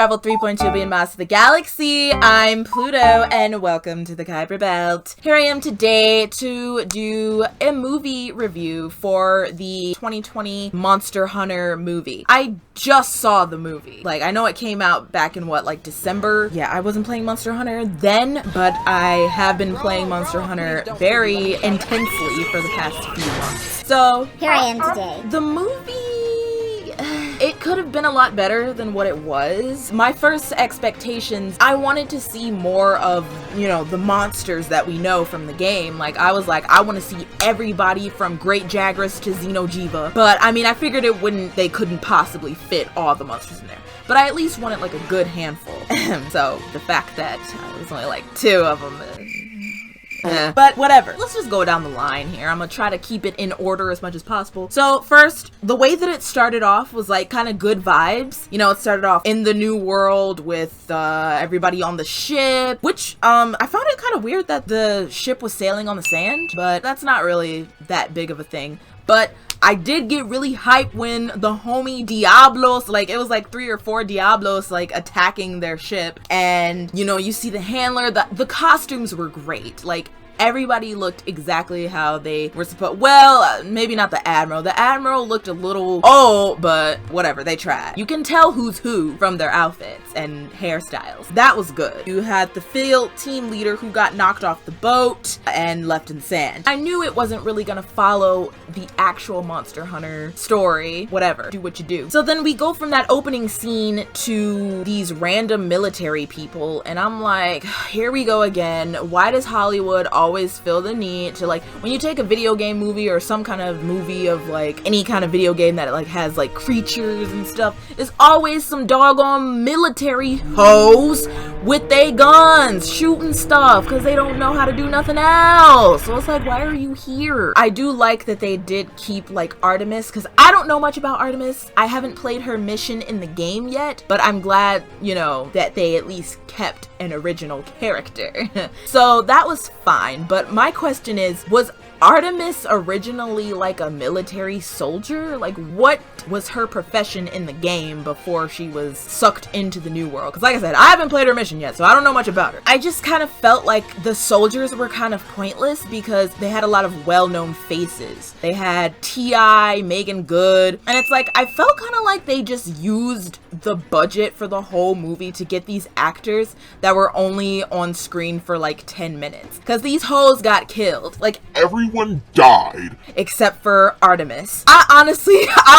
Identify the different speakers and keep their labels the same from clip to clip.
Speaker 1: traveled 3.2 billion miles to the galaxy. I'm Pluto, and welcome to the Kuiper Belt. Here I am today to do a movie review for the 2020 Monster Hunter movie. I just saw the movie. Like, I know it came out back in what, December? Yeah, I wasn't playing Monster Hunter then, but I have been playing Monster Hunter very intensely for the past few months. So,
Speaker 2: here I am today.
Speaker 1: The movie, it could have been a lot better than what it was. My first expectations, I wanted to see more of, the monsters that we know from the game. Like, I was like, I want to see everybody from Great Jagras to Xeno'jiiva. But, I figured they couldn't possibly fit all the monsters in there. But I at least wanted, a good handful. So, the fact that it was only, 2 of them... But whatever. Let's just go down the line here. I'm gonna try to keep it in order as much as possible. So first, the way that it started off was kind of good vibes. It started off in the new world with everybody on the ship, which I found it kind of weird that the ship was sailing on the sand, but that's not really that big of a thing. But I did get really hyped when the homie Diablos, it was 3 or 4 Diablos, attacking their ship. And, you see the handler, the costumes were great. Everybody looked exactly how they were supposed. Well, maybe not the Admiral. The Admiral looked a little old, but whatever, they tried. You can tell who's who from their outfits and hairstyles. That was good. You had the field team leader who got knocked off the boat and left in sand. I knew it wasn't really gonna follow the actual Monster Hunter story. Whatever, do what you do. So then we go from that opening scene to these random military people, and I'm like, here we go again. Why does Hollywood always feel the need to when you take a video game movie or some kind of movie of any kind of video game that has creatures and stuff, there's always some doggone military hoes with their guns shooting stuff because they don't know how to do nothing else. So it's why are you here? I do like that they did keep Artemis, because I don't know much about Artemis. I haven't played her mission in the game yet, but I'm glad that they at least kept an original character. So that was fine. But my question is, was Artemis originally a military soldier? What was her profession in the game before she was sucked into the new world? Because like I said, I haven't played her mission yet, so I don't know much about her. I just kind of felt like the soldiers were kind of pointless because they had a lot of well-known faces. They had T.I., Megan Good, and it's I felt kind of like they just used the budget for the whole movie to get these actors that were only on screen for 10 minutes. Because these hoes got killed.
Speaker 3: Everyone died.
Speaker 1: Except for Artemis. I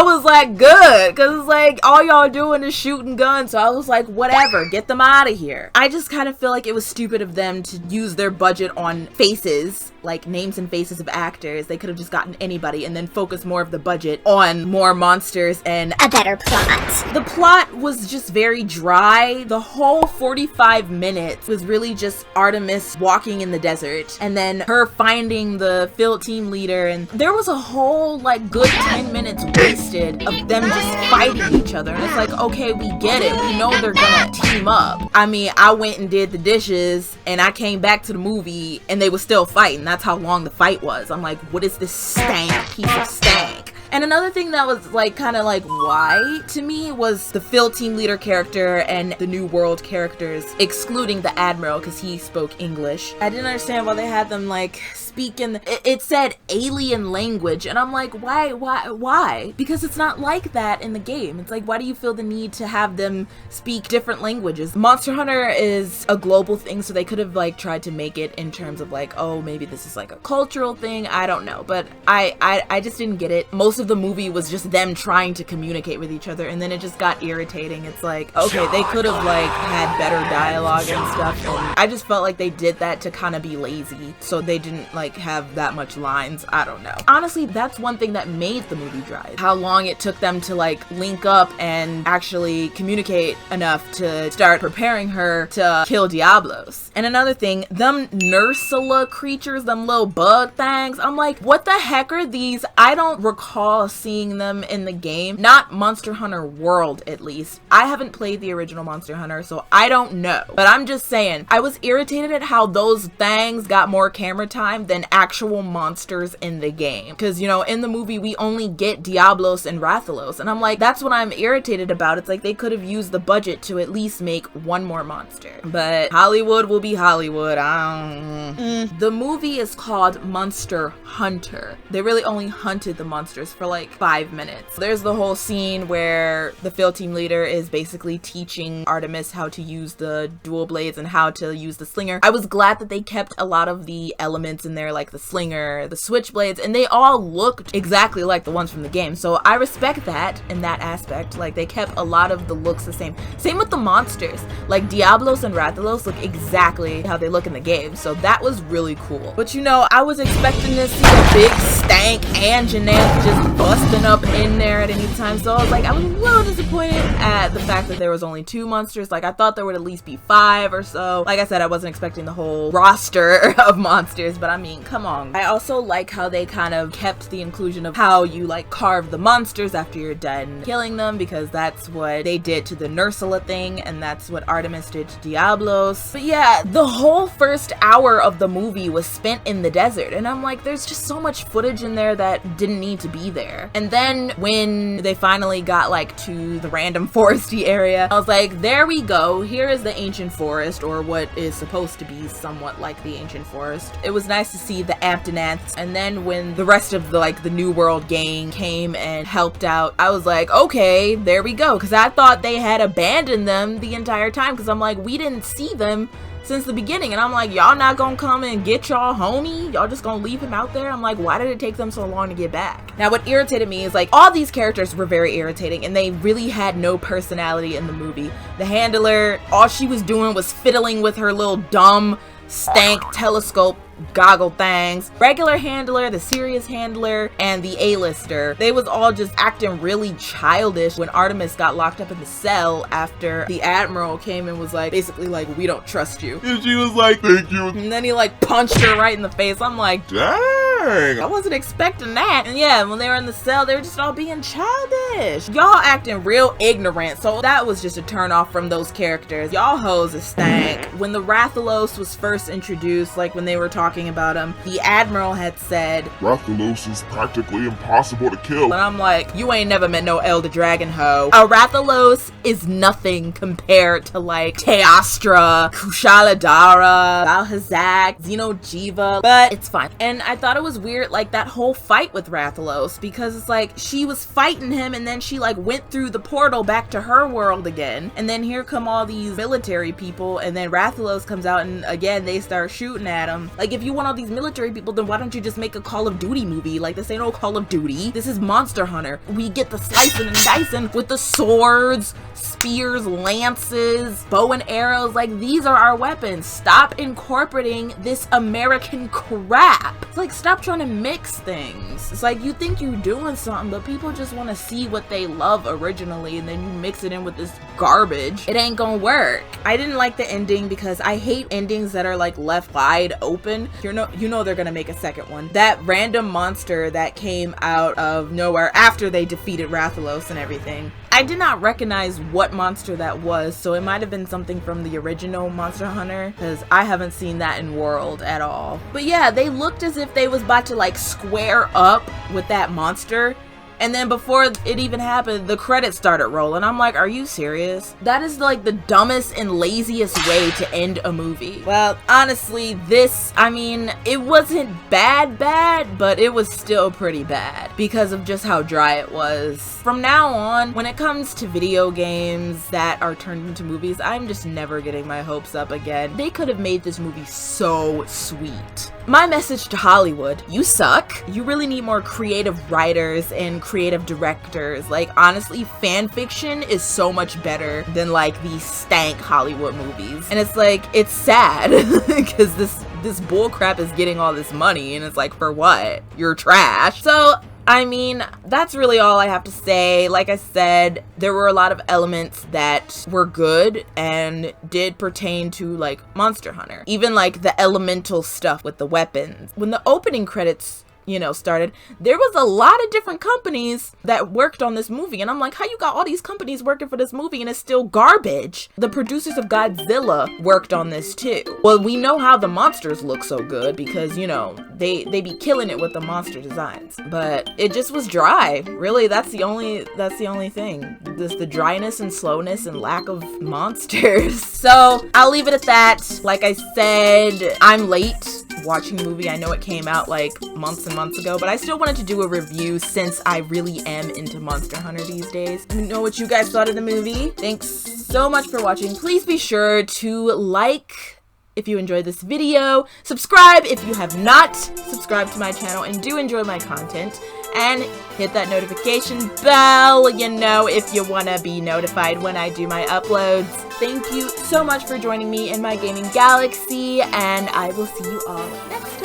Speaker 1: was good. Because it's all y'all doing is shooting guns. So I was whatever, get them out of here. I just kind of feel like it was stupid of them to use their budget on faces, names and faces of actors. They could have just gotten anybody and then focused more of the budget on more monsters and
Speaker 2: a better plot.
Speaker 1: The plot was just very dry. The whole 45 minutes was really just Artemis walking in the desert and then her finding the field team leader, and there was a whole good 10 minutes wasted of them just fighting each other. And it's okay, we get it. We know they're gonna team up. I went and did the dishes and I came back to the movie and they were still fighting. That's how long the fight was. I'm what is this stank piece of stank? And another thing that was kind of why to me was the field team leader character and the New World characters, excluding the Admiral because he spoke English. I didn't understand why they had them speak in it said alien language, and I'm why? Because it's not like that in the game. It's why do you feel the need to have them speak different languages? Monster Hunter is a global thing, so they could have tried to make it in terms of oh, maybe this is a cultural thing. I don't know, but I just didn't get it. Most of the movie was just them trying to communicate with each other, and then it just got irritating. It's okay, they could have had better dialogue and stuff, and I just felt like they did that to kind of be lazy, so they didn't have that much lines. I don't know. Honestly, that's one thing that made the movie dry. How long it took them to link up and actually communicate enough to start preparing her to kill Diablos. And another thing, them Nursula creatures, them little bug things, I'm what the heck are these? I don't recall seeing them in the game. Not Monster Hunter World, at least. I haven't played the original Monster Hunter, so I don't know. But I'm just saying, I was irritated at how those things got more camera time than actual monsters in the game. Because, you know, in the movie, we only get Diablos and Rathalos. And I'm like, that's what I'm irritated about. It's like they could have used the budget to at least make one more monster. But Hollywood will be Hollywood. The movie is called Monster Hunter. They really only hunted the monsters for like 5 minutes. There's the whole scene where the field team leader is basically teaching Artemis how to use the dual blades and how to use the slinger. I was glad that they kept a lot of the elements in there, like the slinger, the switchblades, and they all looked exactly like the ones from the game. So I respect that in that aspect. Like, they kept a lot of the looks the same. Same with the monsters. Like, Diablos and Rathalos look exactly how they look in the game. So that was really cool. But you know, I was expecting to see a big Stank and Janantha just busting up in there at any time. So I was like, I was a little disappointed at the fact that there was only 2 monsters. Like, I thought there would at least be 5 or so. Like I said, I wasn't expecting the whole roster of monsters, but I mean, come on. I also like how they kind of kept the inclusion of how you like carve the monsters after you're done killing them, because that's what they did to the Nursula thing, and that's what Artemis did to Diablos. But yeah, the whole first hour of the movie was spent in the desert, and I'm like, there's just so much footage in there that didn't need to be there. And then when they finally got like to the random foresty area, I was like, there we go, here is the ancient forest, or what is supposed to be somewhat like the ancient forest. It was nice to see the Amptonanths. And then when the rest of the New World gang came and helped out, I was like, okay, there we go, because I thought they had abandoned them the entire time, because I'm like, we didn't see them since the beginning, and I'm like, y'all not gonna come and get y'all homie? Y'all just gonna leave him out there? I'm like, why did it take them so long to get back? Now, what irritated me is, like, all these characters were very irritating, and they really had no personality in the movie. The handler, all she was doing was fiddling with her little dumb Stank telescope goggle things. Regular handler, the serious handler, and the A-lister, they was all just acting really childish when Artemis got locked up in the cell after the Admiral came and was like, basically like, we don't trust you.
Speaker 3: And she was like, thank you.
Speaker 1: And then he like punched her right in the face. I'm like,
Speaker 3: Dang.
Speaker 1: I wasn't expecting that. And yeah, when they were in the cell, they were just all being childish. Y'all acting real ignorant. So that was just a turn off from those characters. Y'all hoes is stank. When the Rathalos was first introduced, like when they were talking about him, the Admiral had said,
Speaker 3: Rathalos is practically impossible to kill.
Speaker 1: and I'm like, you ain't never met no Elder Dragon hoe. A Rathalos is nothing compared to like Teostra, Kushala Dara, Valhazak, Xeno'jiiva, but it's fine. And I thought it was weird, like that whole fight with Rathalos, because it's like she was fighting him and then she like went through the portal back to her world again, and then here come all these military people, and then Rathalos comes out and again they start shooting at him. Like, if you want all these military people, then why don't you just make a Call of Duty movie? Like, this ain't no Call of Duty, this is Monster Hunter. We get the slicing and dicing with the swords, spears, lances, bow and arrows. Like, these are our weapons. Stop incorporating this American crap. It's like, stop trying to mix things. It's like, you think you're doing something, but people just want to see what they love originally, and then you mix it in with this garbage. It ain't gonna work. I didn't like the ending because I hate endings that are like left wide open. You know they're gonna make a second one. That random monster that came out of nowhere after they defeated Rathalos and everything, I did not recognize what monster that was, so it might have been something from the original Monster Hunter, because I haven't seen that in World at all. But yeah, they looked as if they was about to like square up with that monster, and then before it even happened, the credits started rolling. I'm like, are you serious? That is like the dumbest and laziest way to end a movie. Well, honestly, this, I mean, it wasn't bad, but it was still pretty bad because of just how dry it was. From now on, when it comes to video games that are turned into movies, I'm just never getting my hopes up again. They could have made this movie so sweet. My message to Hollywood: you suck. You really need more creative writers and creative directors. Like, honestly, fan fiction is so much better than like these stank Hollywood movies. And it's like, it's sad because this bullcrap is getting all this money, and it's like, for what? You're trash. So I mean, that's really all I have to say. Like I said, there were a lot of elements that were good and did pertain to like Monster Hunter. Even like the elemental stuff with the weapons. When the opening credits you know, started, there was a lot of different companies that worked on this movie. And I'm like, how you got all these companies working for this movie and it's still garbage? The producers of Godzilla worked on this too. Well, we know how the monsters look so good because, you know, they be killing it with the monster designs. But it just was dry. Really, that's the only thing. This the dryness and slowness and lack of monsters. So I'll leave it at that. Like I said, I'm late watching the movie. I know it came out like months and months ago, but I still wanted to do a review since I really am into Monster Hunter these days. Let me know what you guys thought of the movie. Thanks so much for watching. Please be sure to like if you enjoyed this video, subscribe if you have not subscribed to my channel and do enjoy my content, and hit that notification bell, you know, if you want to be notified when I do my uploads. Thank you so much for joining me in my gaming galaxy, and I will see you all next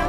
Speaker 1: time.